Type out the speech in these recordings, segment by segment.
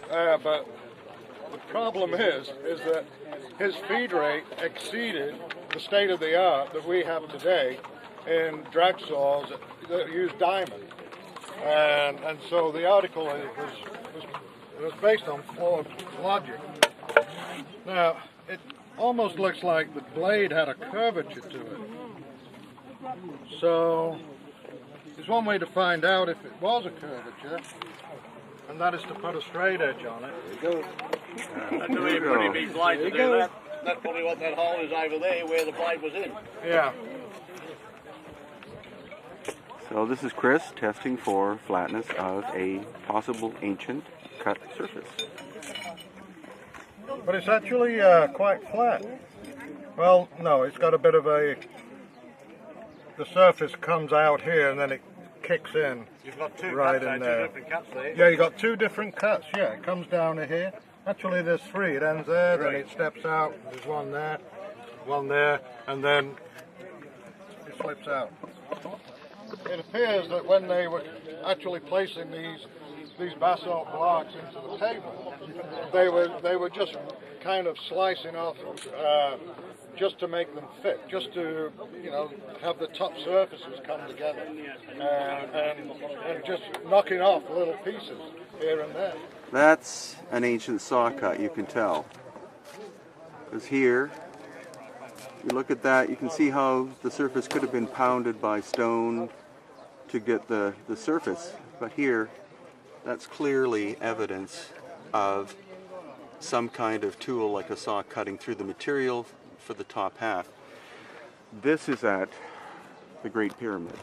but the problem is that his feed rate exceeded the state of the art that we have today in drag saws that use diamond. And so the article was based on flawed logic. Now, it almost looks like the blade had a curvature to it. So, there's one way to find out if it was a curvature, and that is to put a straight edge on it. There you go. That's a really pretty big blade to do that. That's probably what that hole is over there where the blade was in. Yeah. So this is Chris testing for flatness of a possible ancient cut surface. But it's actually quite flat. Well, no, it's got a bit of a... The surface comes out here and then it kicks in. You've got two right cuts, in there. 2 different cuts there. Yeah, you got 2 different cuts. Yeah, it comes down to here. Actually, there's 3. It ends there, then it steps out. There's one there, and then it slips out. It appears that when they were actually placing these basalt blocks into the table, they were just kind of slicing off just to make them fit, just to, you know, have the top surfaces come together, and just knocking off little pieces here and there. That's an ancient saw cut, you can tell. Because here, you look at that, you can see how the surface could have been pounded by stone to get the surface. But here, that's clearly evidence of some kind of tool like a saw cutting through the material for the top half. This is at the Great Pyramid.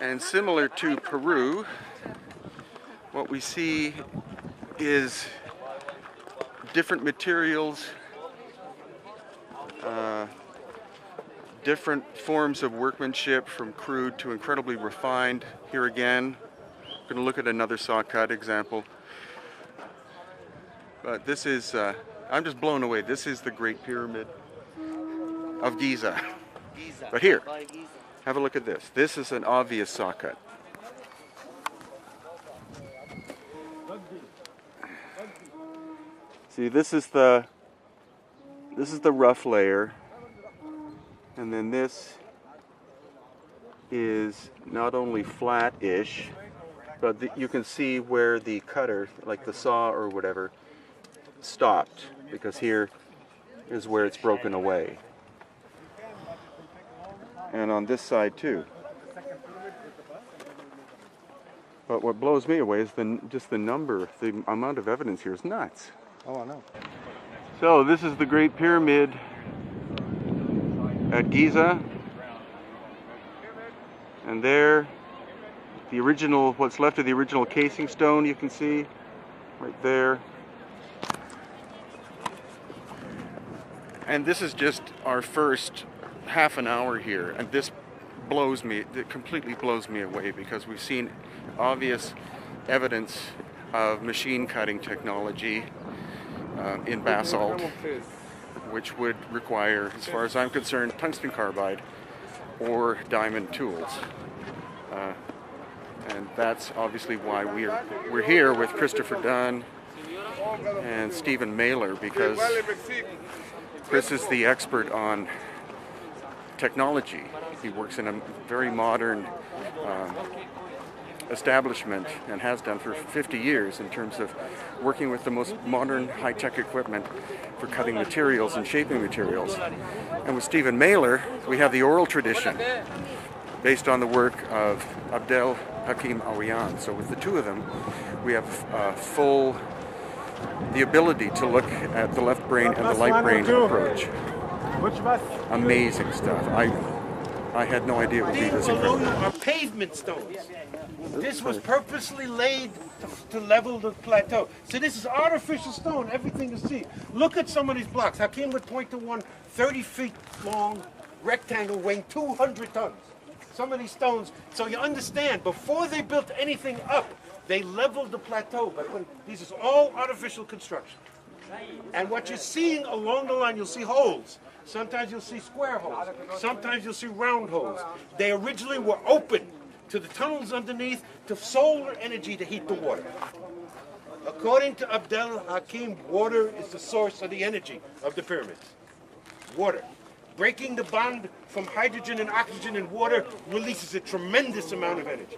And similar to Peru, what we see is different materials, different forms of workmanship from crude to incredibly refined. Here again, we're going to look at another saw cut example. But this is, I'm just blown away. This is the Great Pyramid of Giza. But here, have a look at this. This is an obvious saw cut. See, this is the rough layer, and then this is not only flat-ish, but you can see where the cutter, like the saw or whatever, stopped, because here is where it's broken away. And on this side too. But what blows me away is just the number, the amount of evidence here is nuts. Oh, I know. So this is the Great Pyramid at Giza, and there, the original, what's left of the original casing stone, you can see right there. And this is just our first half an hour here, and this blows me, it completely blows me away, because we've seen obvious evidence of machine cutting technology in basalt, which would require, as far as I'm concerned, tungsten carbide or diamond tools. And that's obviously why we're here with Christopher Dunn and Stephen Mailer, because Chris is the expert on technology. He works in a very modern establishment and has done for 50 years in terms of working with the most modern high-tech equipment for cutting materials and shaping materials. And with Stephen Mailer, we have the oral tradition based on the work of Abdel Hakim Awiyan. So with the two of them, we have the ability to look at the left brain and the light brain approach. Amazing stuff. I had no idea it would be this incredible. Below you are pavement stones. This was purposely laid to level the plateau. So this is artificial stone, everything you see. Look at some of these blocks. Hakim would point to one 30 feet long rectangle weighing 200 tons. Some of these stones, so you understand, before they built anything up, they leveled the plateau. But this is all artificial construction. And what you're seeing along the line, you'll see holes. Sometimes you'll see square holes. Sometimes you'll see round holes. They originally were open to the tunnels underneath to solar energy to heat the water. According to Abdel Hakim, water is the source of the energy of the pyramids. Water. Breaking the bond from hydrogen and oxygen in water releases a tremendous amount of energy.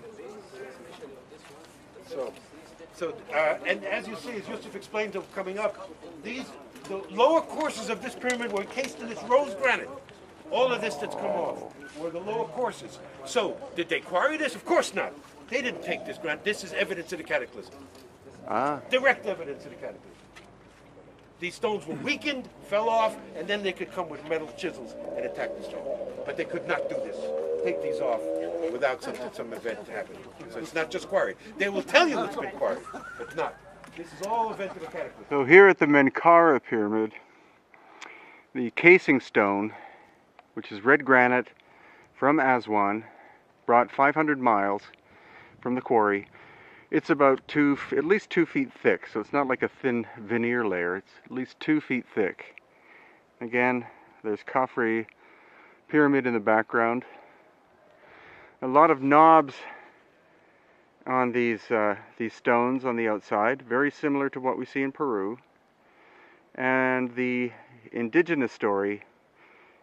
And as you see, as Yusuf explained coming up, the lower courses of this pyramid were encased in this rose granite. All of this that's come off were the lower courses. So, did they quarry this? Of course not. They didn't take this granite. This is evidence of the cataclysm. Direct evidence of the cataclysm. These stones were weakened, fell off, and then they could come with metal chisels and attack the stone. But they could not do this. Take these off without some event happening. So it's not just quarried. They will tell you it's been quarried, but not. This is all event of a cataclysm. So here at the Menkaure pyramid, the casing stone, which is red granite from Aswan, brought 500 miles from the quarry. It's about at least 2 feet thick, so it's not like a thin veneer layer. It's at least 2 feet thick. Again, there's Khafre pyramid in the background. A lot of knobs on these stones on the outside, very similar to what we see in Peru. And the indigenous story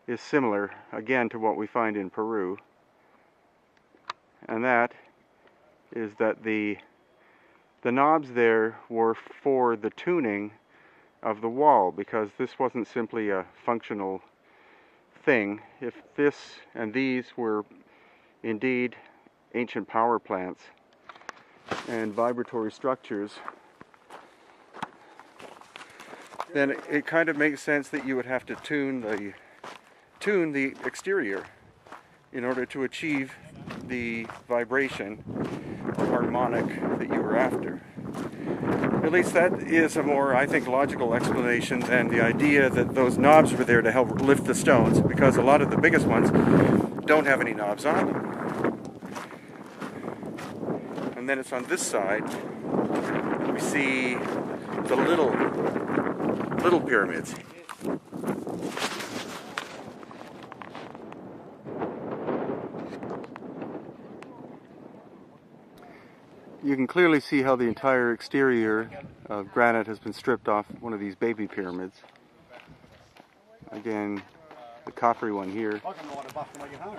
is similar, again, to what we find in Peru. And that is that the knobs there were for the tuning of the wall, because this wasn't simply a functional thing. If this and these were indeed ancient power plants and vibratory structures, then it kind of makes sense that you would have to tune the exterior in order to achieve the vibration harmonic that you were after. At least that is a more, I think, logical explanation than the idea that those knobs were there to help lift the stones, because a lot of the biggest ones don't have any knobs on them. And then it's on this side we see the little pyramids. You can clearly see how the entire exterior of granite has been stripped off one of these baby pyramids. Again, the Khafre one here. Oh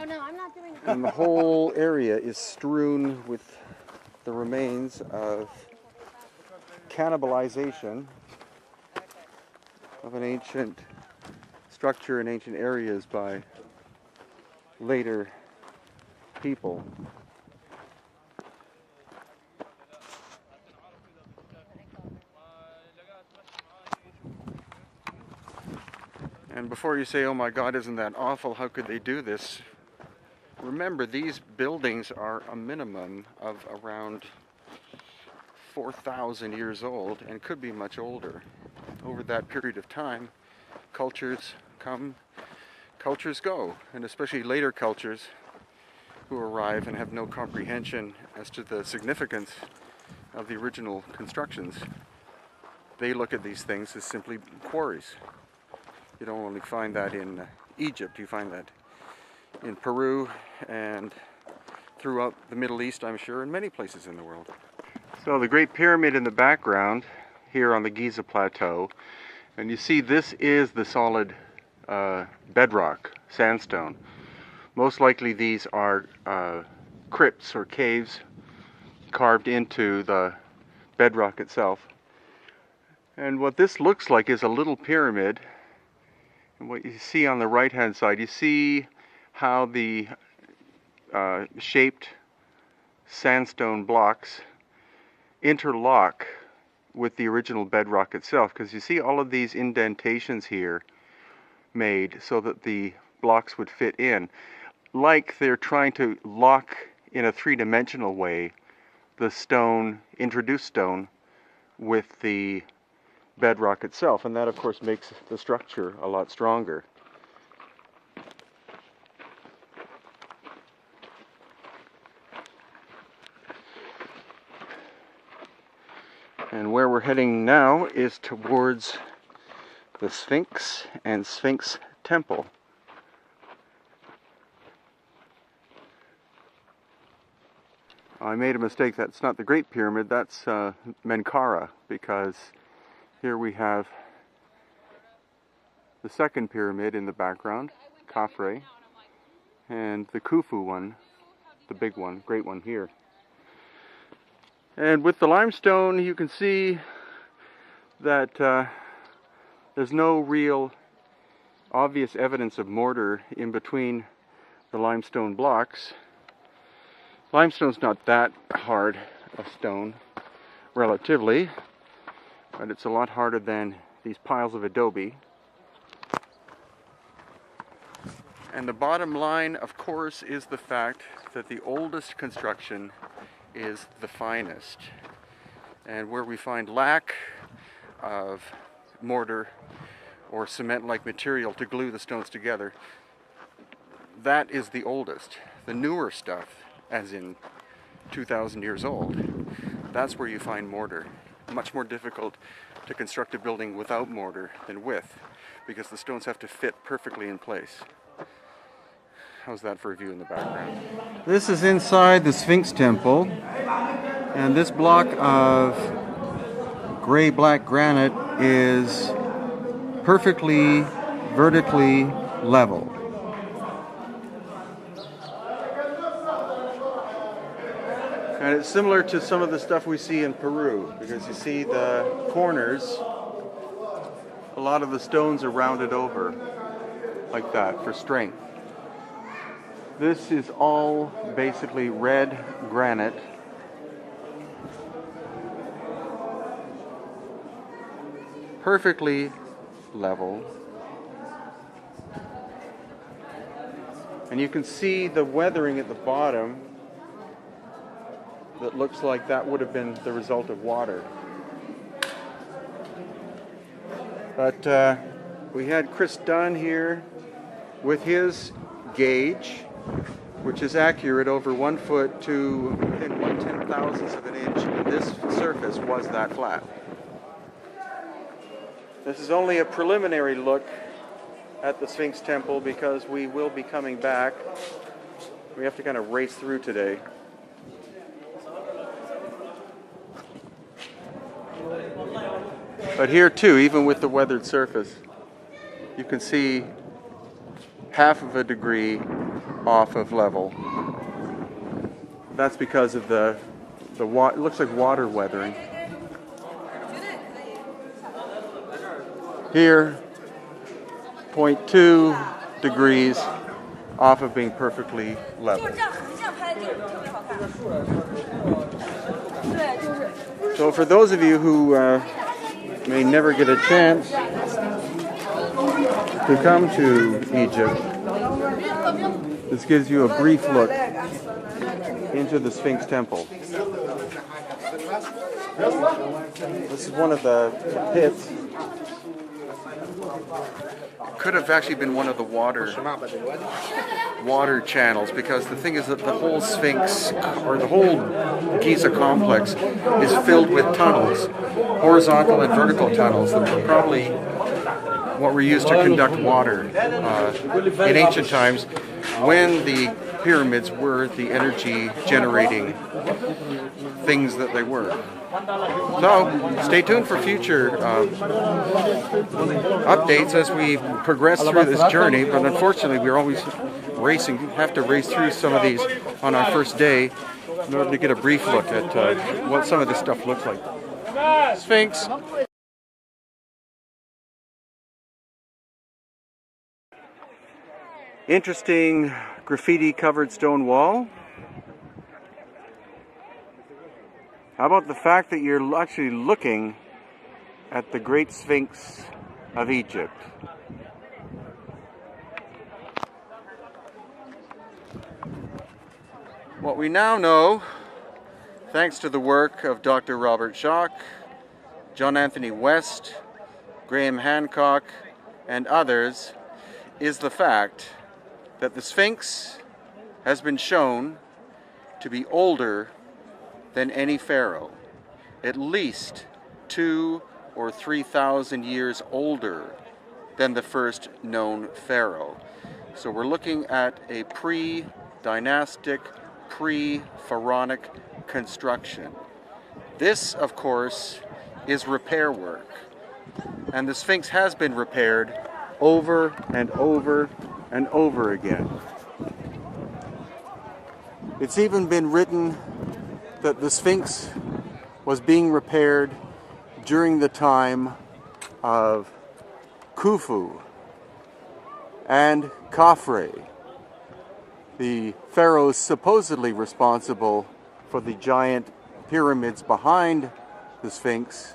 no, I'm not doing it. And the whole area is strewn with the remains of cannibalization of an ancient structure in ancient areas by later people. And before you say, oh my God, isn't that awful, how could they do this? Remember, these buildings are a minimum of around 4,000 years old and could be much older. Over that period of time, cultures come, cultures go, and especially later cultures who arrive and have no comprehension as to the significance of the original constructions. They look at these things as simply quarries. You don't only find that in Egypt, you find that in Peru and throughout the Middle East, I'm sure, and many places in the world. So the Great Pyramid in the background here on the Giza Plateau, and you see this is the solid bedrock, sandstone. Most likely these are crypts or caves carved into the bedrock itself. And what this looks like is a little pyramid. And what you see on the right hand side, you see how the shaped sandstone blocks interlock with the original bedrock itself, because you see all of these indentations here made so that the blocks would fit in, like they're trying to lock in a three-dimensional way the stone, introduced stone, with the bedrock itself, and that of course makes the structure a lot stronger. And where we're heading now is towards the Sphinx and Sphinx Temple. I made a mistake. That's not the Great Pyramid, that's Menkaure, because here we have the second pyramid in the background, Khafre, and the Khufu one, the big one, great one here. And with the limestone, you can see that there's no real obvious evidence of mortar in between the limestone blocks. Limestone's not that hard a stone, relatively, but it's a lot harder than these piles of adobe. And the bottom line, of course, is the fact that the oldest construction is the finest. And where we find lack of mortar or cement-like material to glue the stones together, that is the oldest. The newer stuff, as in 2,000 years old, that's where you find mortar. Much more difficult to construct a building without mortar than with, because the stones have to fit perfectly in place. How's that for a view in the background? This is inside the Sphinx Temple, and this block of gray-black granite is perfectly vertically level. And it's similar to some of the stuff we see in Peru, because you see the corners, a lot of the stones are rounded over like that for strength. This is all basically red granite. Perfectly level. And you can see the weathering at the bottom that looks like that would have been the result of water. But we had Chris Dunn here with his gauge, which is accurate over 1 foot to within 1/10,000th of an inch, and this surface was that flat. This is only a preliminary look at the Sphinx Temple, because we will be coming back. We have to kind of race through today. But here too, even with the weathered surface, you can see half of a degree off of level. That's because of the it looks like water weathering. Here, 0.2 degrees off of being perfectly level. So for those of you who may never get a chance to come to Egypt, this gives you a brief look into the Sphinx Temple. This is one of the pits. Could have actually been one of the water channels, because the thing is that the whole Sphinx, or the whole Giza complex, is filled with tunnels, horizontal and vertical tunnels that were probably what were used to conduct water in ancient times, when the pyramids were the energy generating things that they were. So stay tuned for future updates as we progress through this journey, but unfortunately we're always have to race through some of these on our first day in order to get a brief look at what some of this stuff looks like. Sphinx. Interesting graffiti covered stone wall. How about the fact that you're actually looking at the Great Sphinx of Egypt? What we now know, thanks to the work of Dr. Robert Schoch, John Anthony West, Graham Hancock, and others, is the fact that the Sphinx has been shown to be older than any pharaoh, at least 2,000 or 3,000 years older than the first known pharaoh. So we're looking at a pre-dynastic, pre-pharaonic construction. This, of course, is repair work. And the Sphinx has been repaired over and over and over again. It's even been written that the Sphinx was being repaired during the time of Khufu and Khafre, the pharaohs supposedly responsible for the giant pyramids behind the Sphinx.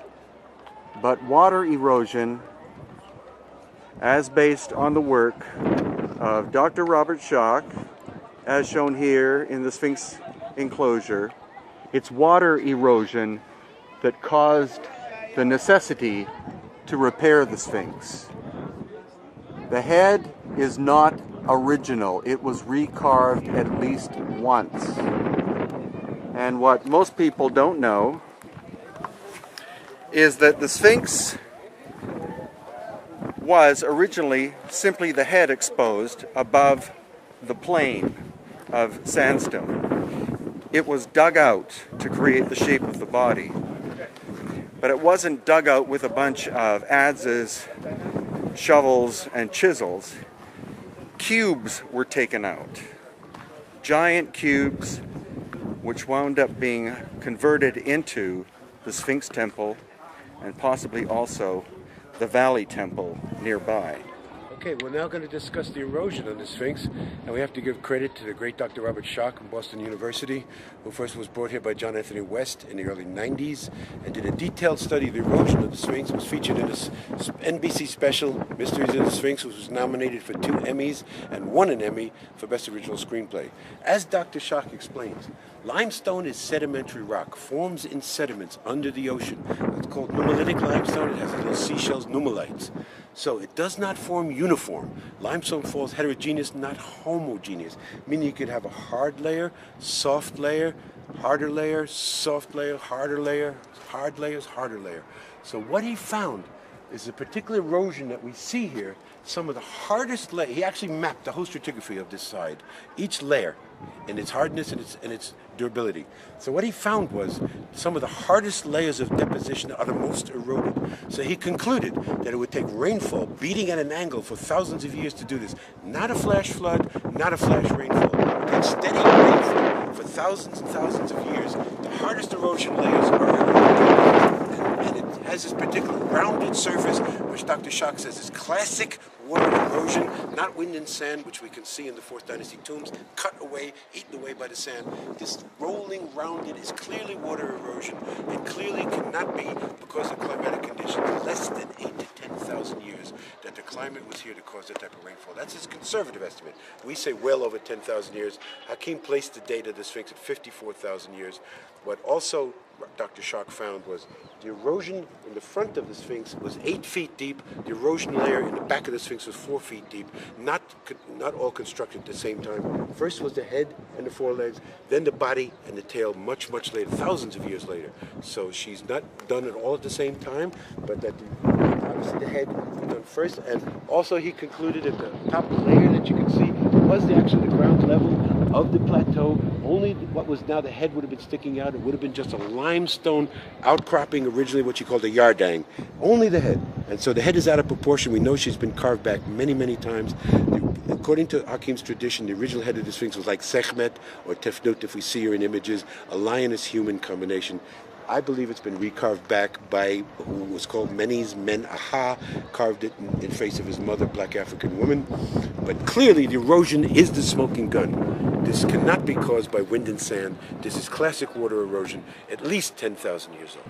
But water erosion, as based on the work of Dr. Robert Schoch, as shown here in the Sphinx enclosure, it's water erosion that caused the necessity to repair the Sphinx. The head is not original. It was recarved at least once. And what most people don't know is that the Sphinx was originally simply the head exposed above the plane of sandstone. It was dug out to create the shape of the body. But it wasn't dug out with a bunch of adzes, shovels, and chisels. Cubes were taken out. Giant cubes which wound up being converted into the Sphinx Temple and possibly also the Valley Temple nearby. Okay, we're now going to discuss the erosion on the Sphinx, and we have to give credit to the great Dr. Robert Schoch from Boston University, who first was brought here by John Anthony West in the early 90s, and did a detailed study of the erosion of the Sphinx. It was featured in a NBC special, Mysteries of the Sphinx, which was nominated for 2 Emmys and won an Emmy for Best Original Screenplay. As Dr. Schoch explains, limestone is sedimentary rock, forms in sediments under the ocean. It's called nummulitic limestone. It has little seashells, nummullites. So it does not form uniform. Limestone falls heterogeneous, not homogeneous, meaning you could have a hard layer, soft layer, harder layer, soft layer, harder layer, hard layers, harder layer. So what he found is the particular erosion that we see here, some of the hardest layers. He actually mapped the whole stratigraphy of this side, each layer, and its hardness and its durability. So what he found was some of the hardest layers of deposition are the most eroded. So he concluded that it would take rainfall beating at an angle for thousands of years to do this. Not a flash flood, not a flash rainfall. It would take steady rainfall for thousands and thousands of years. The hardest erosion layers are eroded. And it has this particular rounded surface, which Dr. Schoch says is classic water erosion, not wind and sand, which we can see in the 4th Dynasty tombs, cut away, eaten away by the sand. This rolling, rounded is clearly water erosion, and clearly cannot be because of climatic conditions less than 8 to 10,000 years that the climate was here to cause that type of rainfall. That's his conservative estimate. We say well over 10,000 years. Hakim placed the date of the Sphinx at 54,000 years. What also Dr. Schoch found was the erosion in the front of the Sphinx was 8 feet deep. The erosion layer in the back of the Sphinx was 4 feet deep. Not all constructed at the same time. First was the head and the forelegs, then the body and the tail much, much later, thousands of years later. So she's not done it all at the same time, but that obviously the head was done first. And also he concluded that the top layer that you can see was actually the ground level of the plateau. Only what was now the head would have been sticking out. It would have been just a limestone outcropping, originally what you called a yardang. Only the head. And so the head is out of proportion. We know she's been carved back many, many times. According to Hakim's tradition, the original head of the Sphinx was like Sekhmet or Tefnut, if we see her in images, a lioness-human combination. I believe it's been recarved back by who was called Menes Men Aha, carved it in face of his mother, black African woman. But clearly the erosion is the smoking gun. This cannot be caused by wind and sand. This is classic water erosion, at least 10,000 years old.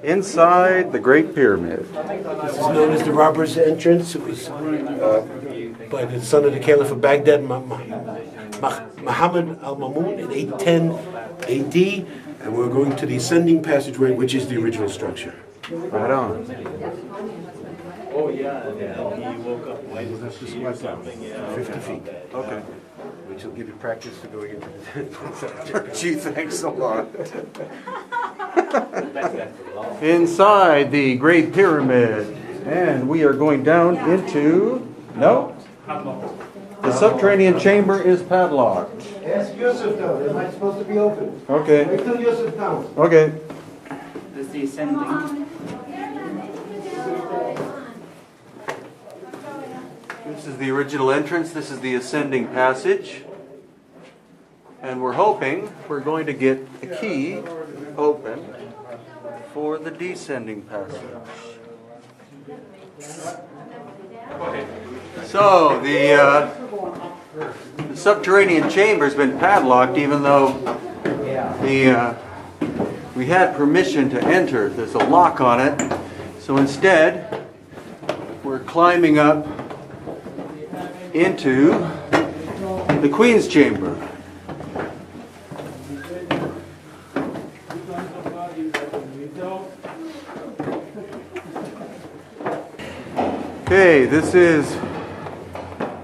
Inside the Great Pyramid. This is known as the Robber's Entrance. It was by the son of the Caliph of Baghdad, Muhammad al-Mamun, in 810 AD. And we're going to the ascending passageway, which is the original structure. Right on. He woke up late. We'll have to squat down 50 feet. Okay. Which will give you practice for going into the Gee, thanks a lot. Inside the Great Pyramid. And we are going down into... No? The subterranean chamber is padlocked. Ask Yusuf though, they're not supposed to be open. Okay. Wait till Yusuf comes. Okay. This is the ascending. This is the original entrance. This is the ascending passage. And we're hoping we're going to get a key open for the descending passage. So the subterranean chamber has been padlocked, even though we had permission to enter. There's a lock on it. So instead, we're climbing up into the Queen's chamber. Okay, this is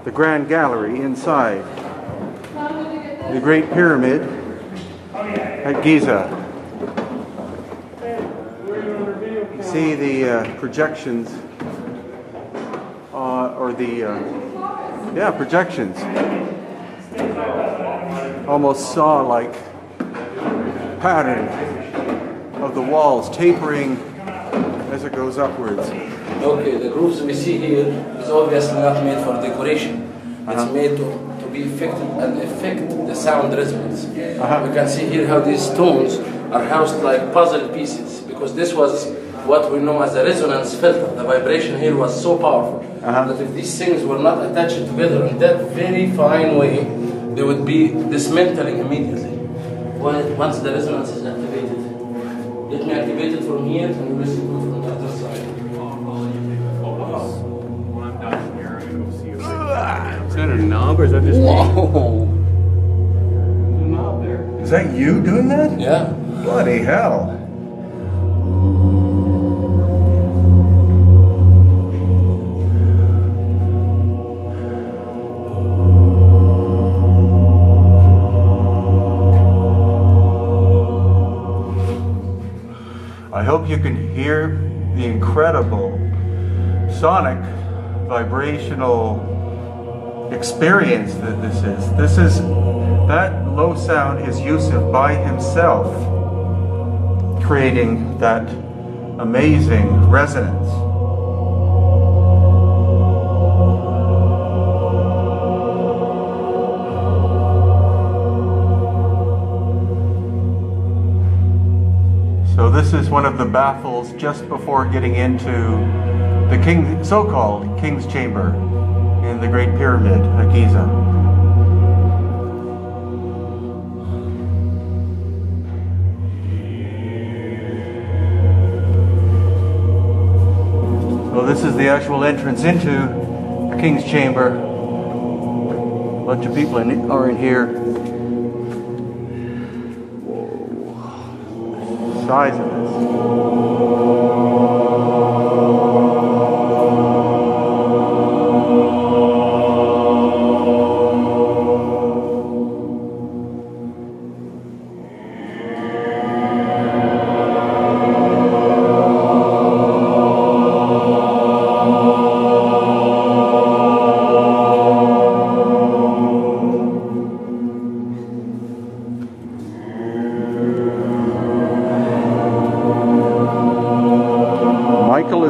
the Grand Gallery inside the Great Pyramid at Giza. You see the projections, projections. Almost saw-like pattern of the walls tapering as it goes upwards. Okay, the grooves we see here is obviously not made for decoration. It's made to be effective and affect the sound resonance. We can see here how these stones are housed like puzzle pieces, because this was what we know as a resonance filter. The vibration here was so powerful that if these things were not attached together in that very fine way, they would be dismantling immediately once the resonance is activated. Let me activate it from here and we will see it from the other side. Is that a knob or is that just Whoa! Is that you doing that? Yeah. Bloody hell. I hope you can hear the incredible sonic vibrational experience that this is. That low sound is Yusuf by himself creating that amazing resonance. So this is one of the baffles just before getting into the so-called King's Chamber in the Great Pyramid at Giza. So this is the actual entrance into the King's Chamber. A bunch of people are in here. Whoa. The size of this.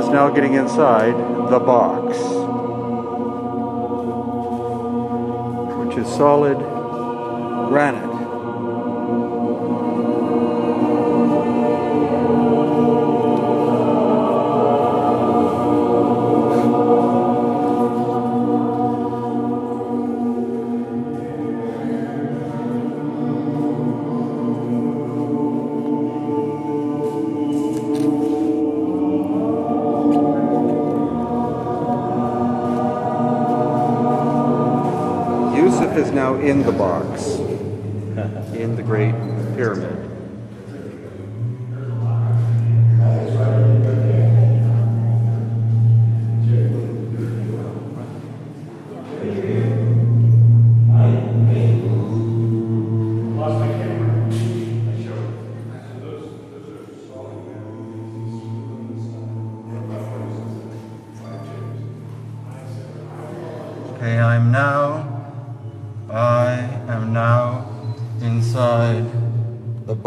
Now getting inside the box, which is solid granite. Is now in the box in the Great Pyramid.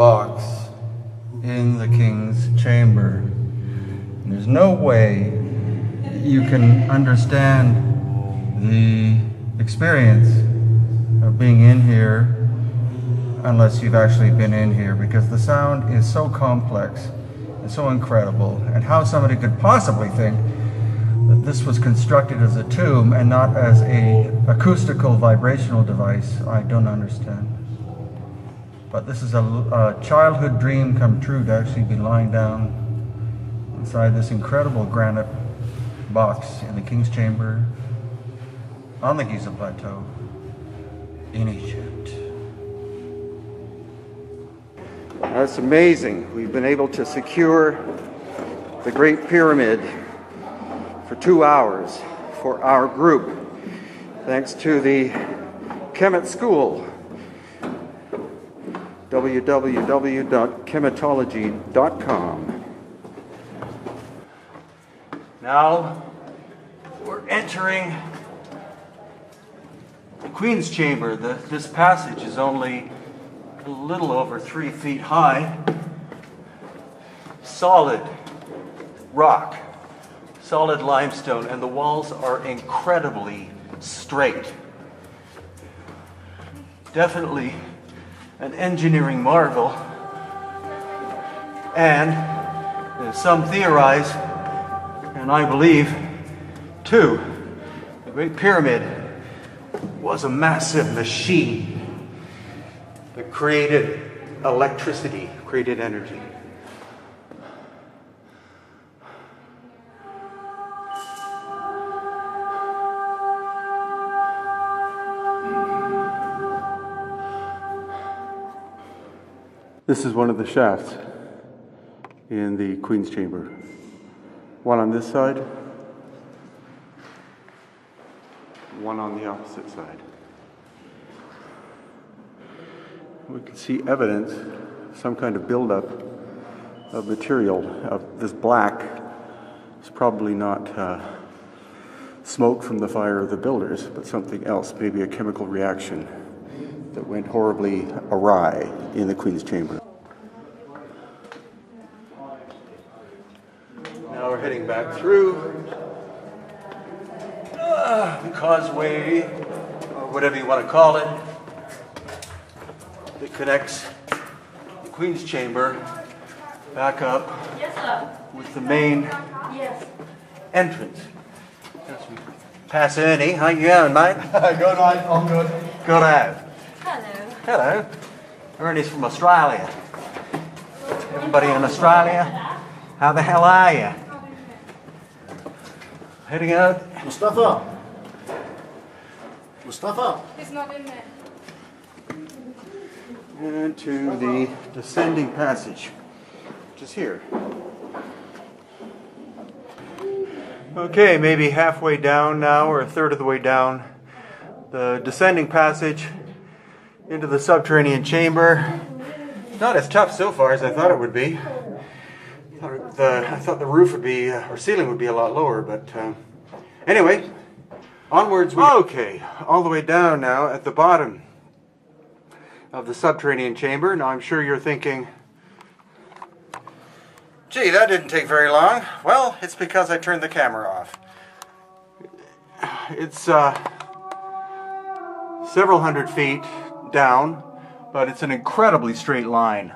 box in the king's chamber. And there's no way you can understand the experience of being in here unless you've actually been in here, because the sound is so complex and so incredible, and how somebody could possibly think that this was constructed as a tomb and not as a acoustical vibrational device, I don't understand. But this is a childhood dream come true to actually be lying down inside this incredible granite box in the King's Chamber on the Giza Plateau in Egypt. That's amazing. We've been able to secure the Great Pyramid for 2 hours for our group, thanks to the Kemet School, www.kemetology.com. Now we're entering the Queen's Chamber. This passage is only a little over 3 feet high. Solid rock, solid limestone, and the walls are incredibly straight. Definitely an engineering marvel. And some theorize, and I believe too, the Great Pyramid was a massive machine that created electricity, created energy. This is one of the shafts in the Queen's Chamber. One on this side, one on the opposite side. We can see evidence of some kind of buildup of material. Of this black is probably not smoke from the fire of the builders, but something else, maybe a chemical reaction that went horribly awry in the Queen's Chamber. Now we're heading back through the causeway, or whatever you want to call it, that connects the Queen's Chamber back up with the main entrance. As we pass Ernie. How you going, mate? Good, I'm good. Good out. Hello. Hello. Ernie's from Australia. Everybody in Australia, how the hell are you? Heading out. Mustafa. Mustafa. He's not in there. Into the descending passage, which is here. Okay, maybe halfway down now, or a third of the way down, the descending passage into the subterranean chamber. Not as tough so far as I thought it would be. I thought the roof would be, or ceiling would be a lot lower, but anyway, onwards we go. Okay, all the way down now at the bottom of the subterranean chamber. Now I'm sure you're thinking, gee, that didn't take very long. Well, it's because I turned the camera off. It's several hundred feet down, but it's an incredibly straight line.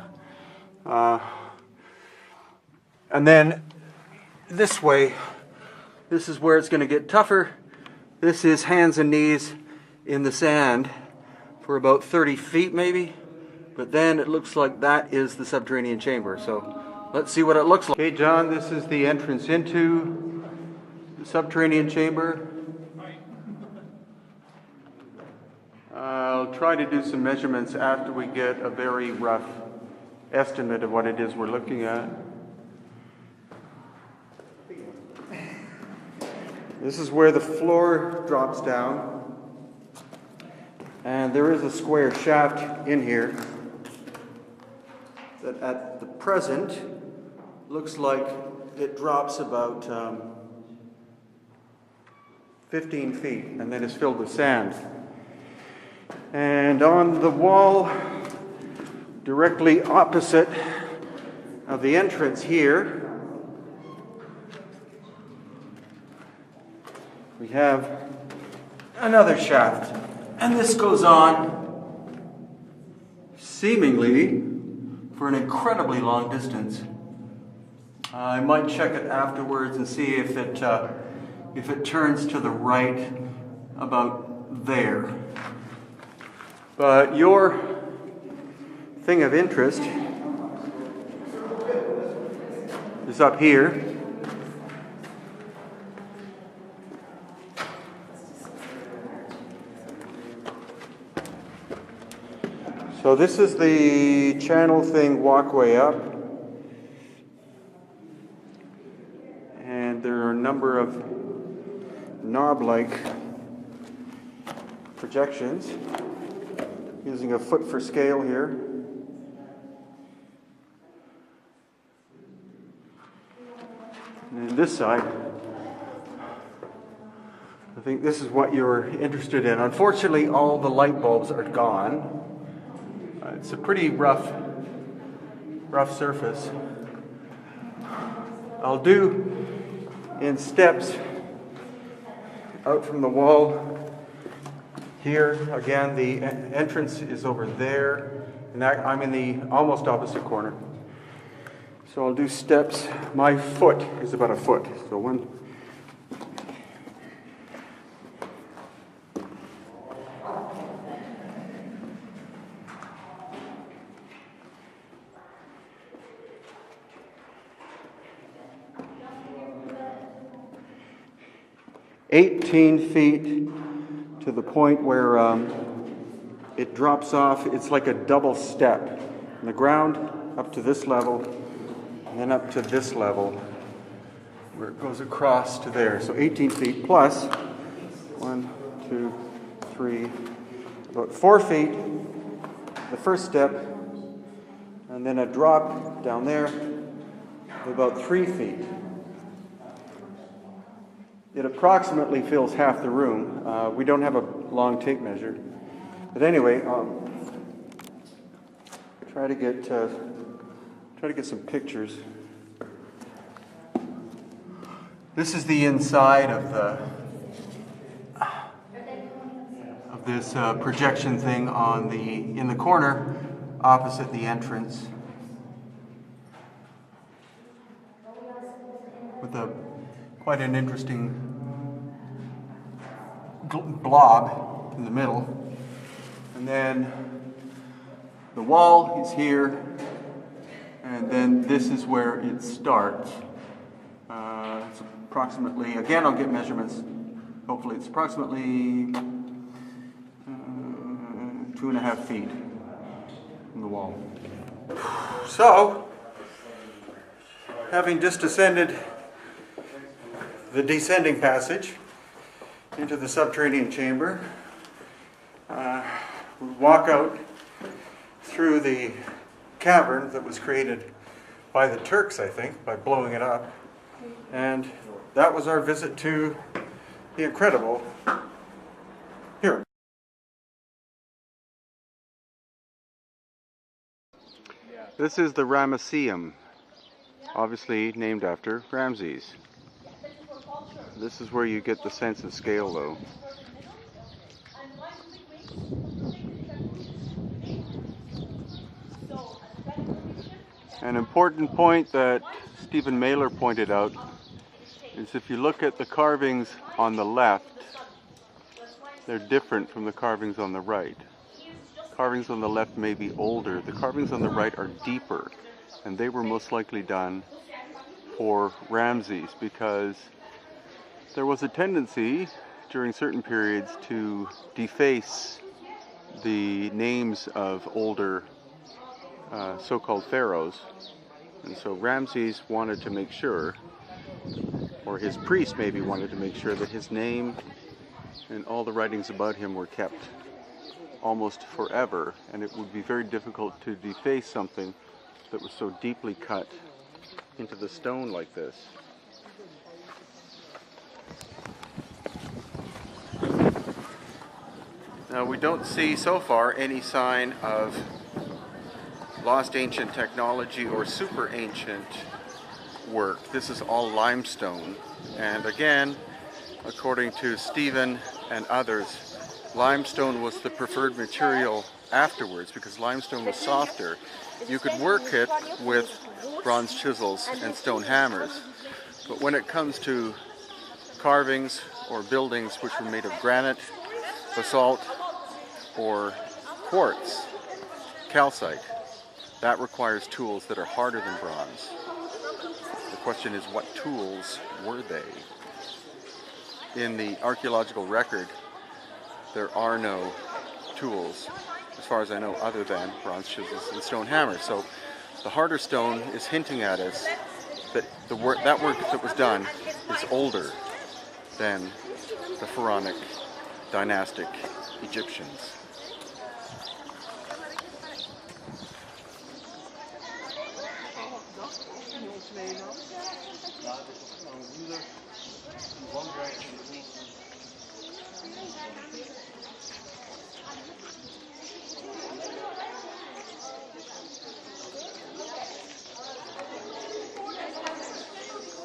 And then this way, this is where it's going to get tougher. This is hands and knees in the sand for about 30 feet maybe, but then it looks like that is the subterranean chamber. So let's see what it looks like. Okay, John, this is the entrance into the subterranean chamber. I'll try to do some measurements after we get a very rough estimate of what it is we're looking at. This is where the floor drops down, and there is a square shaft in here that at the present looks like it drops about 15 feet and then is filled with sand. And on the wall Directly opposite of the entrance here, we have another shaft. And this goes on seemingly for an incredibly long distance. I might check it afterwards and see if it turns to the right about there. But your thing of interest is up here. So this is the channel thing walkway up. And there are a number of knob-like projections using a foot for scale here. And then this side, I think this is what you're interested in. Unfortunately, all the light bulbs are gone. It's a pretty rough surface. I'll do in steps out from the wall here. Again, the entrance is over there, and I'm in the almost opposite corner. So I'll do steps. My foot is about a foot. So one. "18 feet to the point where it drops off. It's like a double step. From the ground up to this level, and then up to this level, where it goes across to there. So 18 feet plus 1, 2, 3, about 4 feet, the first step, and then a drop down there of about 3 feet. It approximately fills half the room. We don't have a long tape measure. But anyway, try to get some pictures. This is the inside of this projection thing in the corner opposite the entrance, with quite an interesting blob in the middle. And then the wall is here, and then this is where it starts. It's approximately, again, I'll get measurements. Hopefully it's approximately 2.5 feet from the wall. So, having just descended the descending passage into the subterranean chamber, we walk out through the cavern that was created by the Turks, I think, by blowing it up. And that was our visit to the incredible pyramid. This is the Ramesseum, obviously named after Ramses. This is where you get the sense of scale, though. An important point that Stephen Mailer pointed out is if you look at the carvings on the left, they're different from the carvings on the right. Carvings on the left may be older. The carvings on the right are deeper, and they were most likely done for Ramses because there was a tendency during certain periods to deface the names of older so-called pharaohs. And so Ramses wanted to make sure, or his priest maybe wanted to make sure, that his name and all the writings about him were kept almost forever, and it would be very difficult to deface something that was so deeply cut into the stone like this. Now we don't see so far any sign of lost ancient technology or super ancient work. This is all limestone, and again, according to Stephen and others, limestone was the preferred material afterwards because limestone was softer. You could work it with bronze chisels and stone hammers, but when it comes to carvings or buildings which were made of granite, basalt, or quartz, calcite, that requires tools that are harder than bronze. The question is, what tools were they? In the archaeological record, there are no tools, as far as I know, other than bronze chisels and stone hammers. So the harder stone is hinting at us that that work that was done is older than the pharaonic dynastic Egyptians.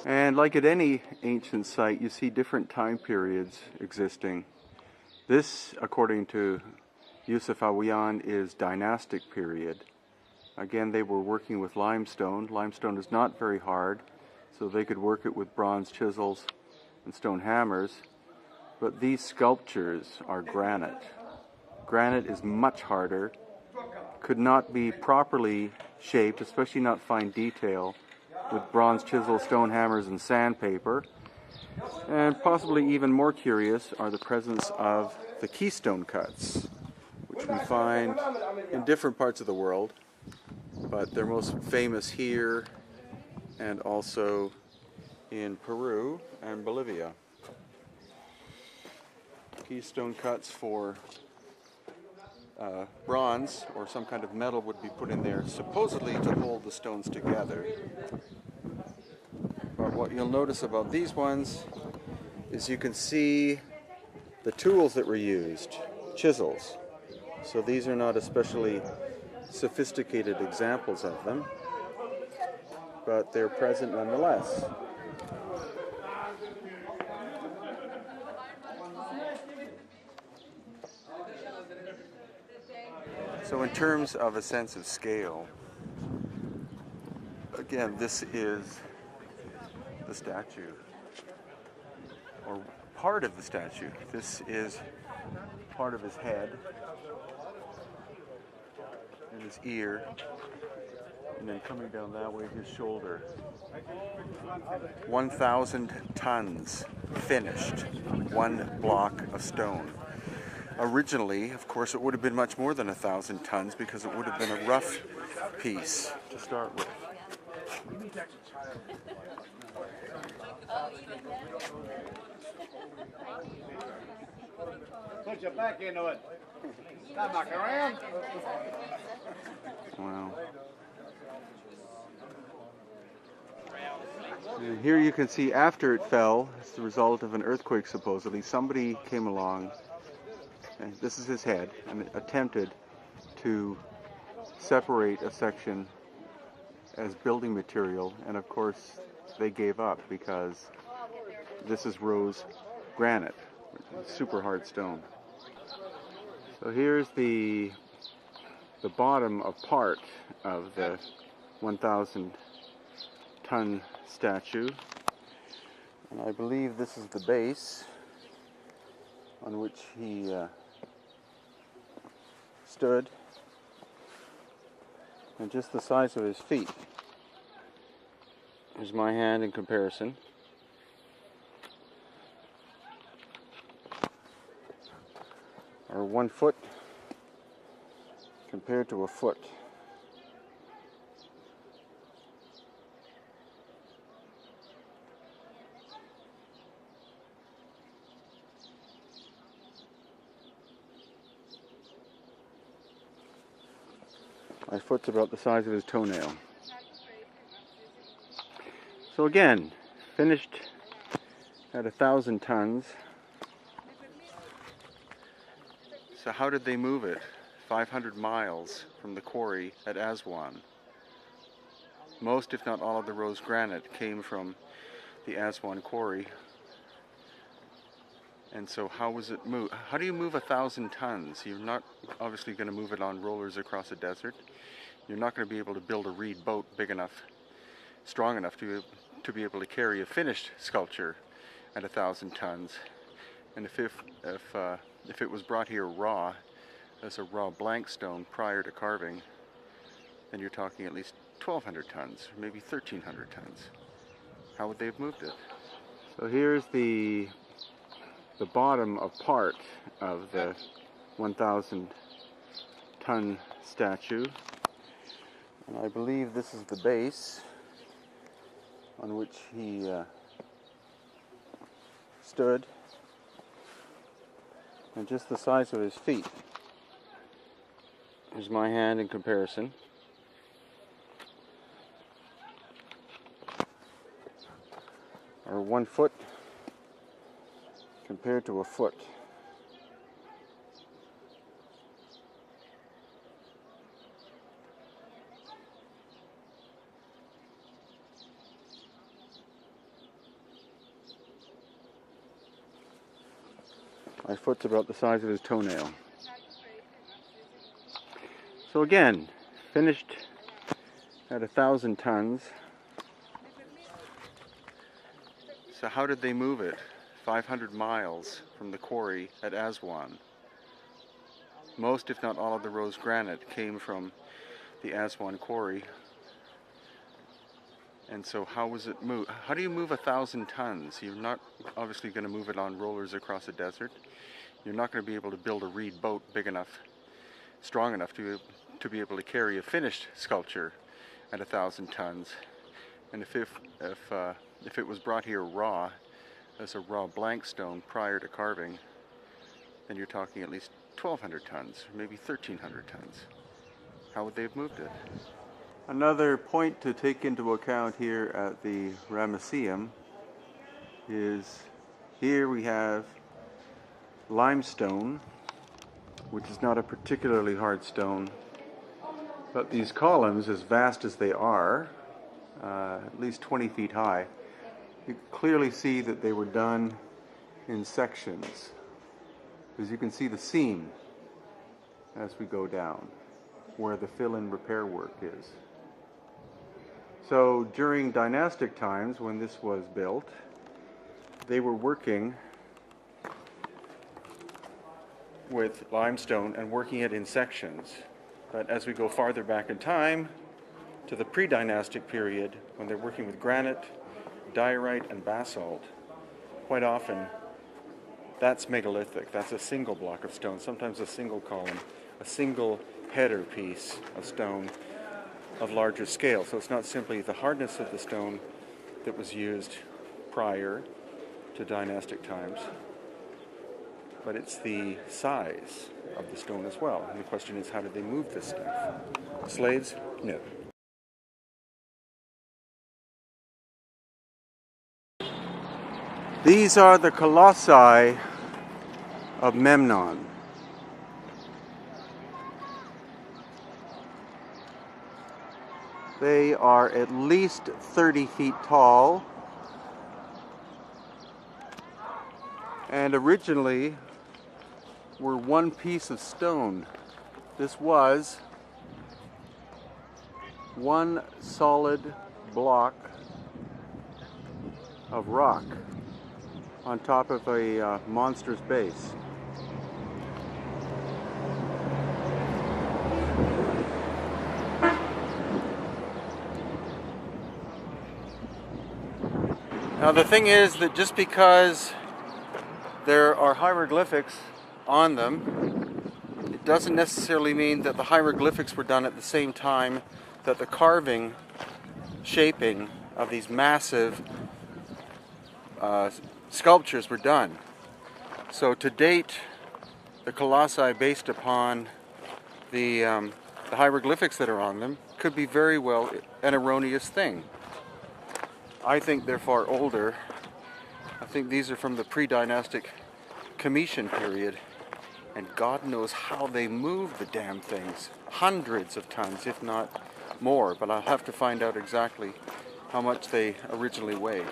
And like at any ancient site, you see different time periods existing. This, according to Yusuf Awiyan, is dynastic period. Again, they were working with limestone. Limestone is not very hard, so they could work it with bronze chisels and stone hammers. But these sculptures are granite. Granite is much harder, could not be properly shaped, especially not fine detail, with bronze chisels, stone hammers, and sandpaper. And possibly even more curious are the presence of the keystone cuts, which we find in different parts of the world, but they're most famous here and also in Peru and Bolivia. Keystone cuts for bronze or some kind of metal would be put in there, supposedly to hold the stones together. But what you'll notice about these ones is you can see the tools that were used, chisels. So these are not especially sophisticated examples of them, but they're present nonetheless. So in terms of a sense of scale, again, this is the statue, or part of the statue. This is part of his head and his ear, and then coming down that way, his shoulder. 1,000 tons finished, one block of stone. Originally, of course, it would have been much more than 1,000 tons because it would have been a rough piece to start with. Put your back into it. Come back around. Wow. And here you can see after it fell, as the result of an earthquake supposedly, somebody came along, and this is his head, and attempted to separate a section as building material, and of course they gave up because this is rose granite, super hard stone. So here's the bottom of part of the 1,000 ton statue, and I believe this is the base on which he stood, and just the size of his feet. Here's my hand in comparison. Or 1 foot compared to a foot. My foot's about the size of his toenail. So again, finished at 1,000 tons. So how did they move it 500 miles from the quarry at Aswan. Most, if not all, of the rose granite came from the Aswan quarry. And so how was it moved? How do you move 1,000 tons? You're not obviously going to move it on rollers across a desert. You're not going to be able to build a reed boat big enough, strong enough to be able to carry a finished sculpture at 1,000 tons. And if it was brought here raw, as a raw blank stone prior to carving, then you're talking at least 1,200 tons, or maybe 1,300 tons. How would they have moved it? So here's the bottom of part of the 1,000 ton statue. And I believe this is the base on which he stood, and just the size of his feet. Here's my hand in comparison. Or 1 foot compared to a foot. My foot's about the size of his toenail. So again, finished at 1,000 tons. So how did they move it 500 miles from the quarry at Aswan? Most, if not all, of the rose granite came from the Aswan quarry. And so how was it moved? How do you move 1,000 tons? You're not obviously going to move it on rollers across a desert. You're not going to be able to build a reed boat big enough, strong enough to be able to carry a finished sculpture at 1,000 tons. And if it was brought here raw, as a raw blank stone prior to carving, then you're talking at least 1,200 tons, or maybe 1,300 tons. How would they have moved it? Another point to take into account here at the Ramesseum is here we have limestone, which is not a particularly hard stone, but these columns, as vast as they are, at least 20 feet high, you clearly see that they were done in sections, because you can see the seam as we go down where the fill-in repair work is. So during dynastic times, when this was built, they were working with limestone and working it in sections. But as we go farther back in time, to the pre-dynastic period, when they're working with granite, diorite, and basalt, quite often that's megalithic. That's a single block of stone, sometimes a single column, a single header piece of stone of larger scale. So it's not simply the hardness of the stone that was used prior to dynastic times, but it's the size of the stone as well. And the question is, how did they move this stuff? Slaves? No. These are the colossi of Memnon. They are at least 30 feet tall, and originally were one piece of stone. This was one solid block of rock on top of a monster's base. Now the thing is that just because there are hieroglyphics on them, it doesn't necessarily mean that the hieroglyphics were done at the same time that the carving, shaping of these massive sculptures were done. So to date, the colossi based upon the hieroglyphics that are on them could be very well an erroneous thing. I think they're far older. I think these are from the pre-dynastic Comitian period, And God knows how they move the damn things. Hundreds of tons, if not more. But I'll have to find out exactly how much they originally weighed.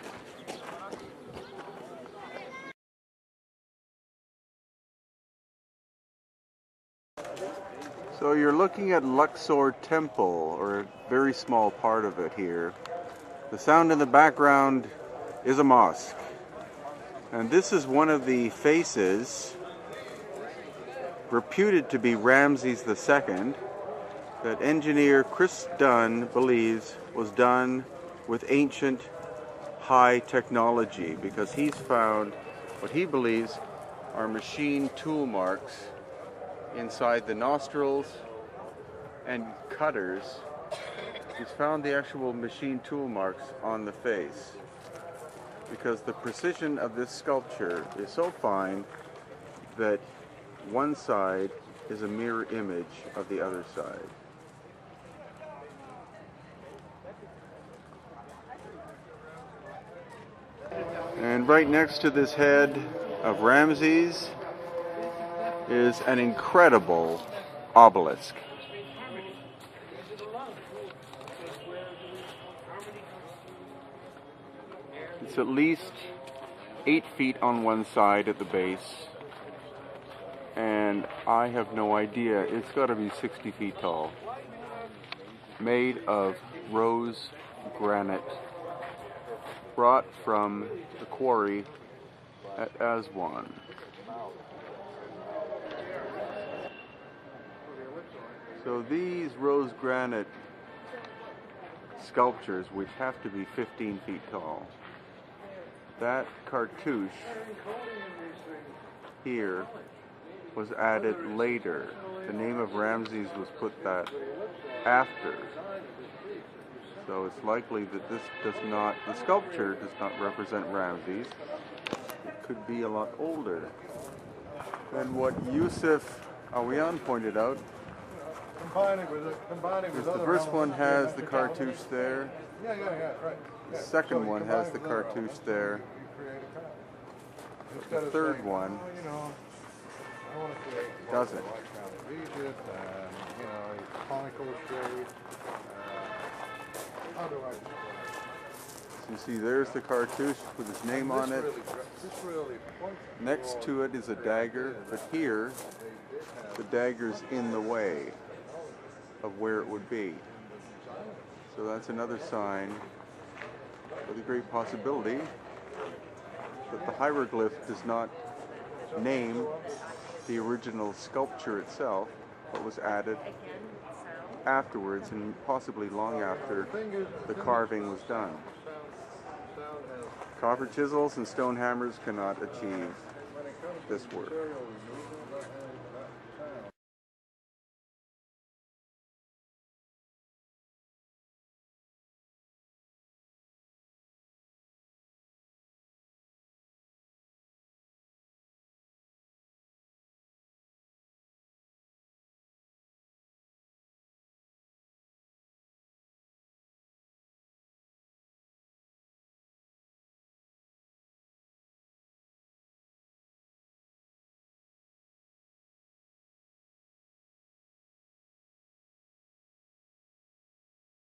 So you're looking at Luxor Temple, or a very small part of it here. The sound in the background is a mosque. And this is one of the faces reputed to be Ramses II that engineer Chris Dunn believes was done with ancient high technology, because he's found what he believes are machine tool marks inside the nostrils and cutters. He's found the actual machine tool marks on the face, because the precision of this sculpture is so fine that one side is a mirror image of the other side. And right next to this head of Ramses is an incredible obelisk. It's at least 8 feet on one side at the base, and I have no idea, it's got to be 60 feet tall. Made of rose granite, brought from the quarry at Aswan. So these rose granite sculptures, which have to be 15 feet tall, that cartouche here was added later. The name of Ramses was put that after. So it's likely that this does not, the sculpture does not represent Ramses. It could be a lot older than what Yusuf Awiyan pointed out. Combining with The other first one elements, has the cartouche there. Yeah, right. The second one has the cartouche there. The third one doesn't. So you see, there's the cartouche with his name on it. Next to it is a dagger, but here the dagger's in the way of where it would be. So that's another sign of the great possibility that the hieroglyph does not name the original sculpture itself, but was added afterwards, and possibly long after the carving was done. Copper chisels and stone hammers cannot achieve this work.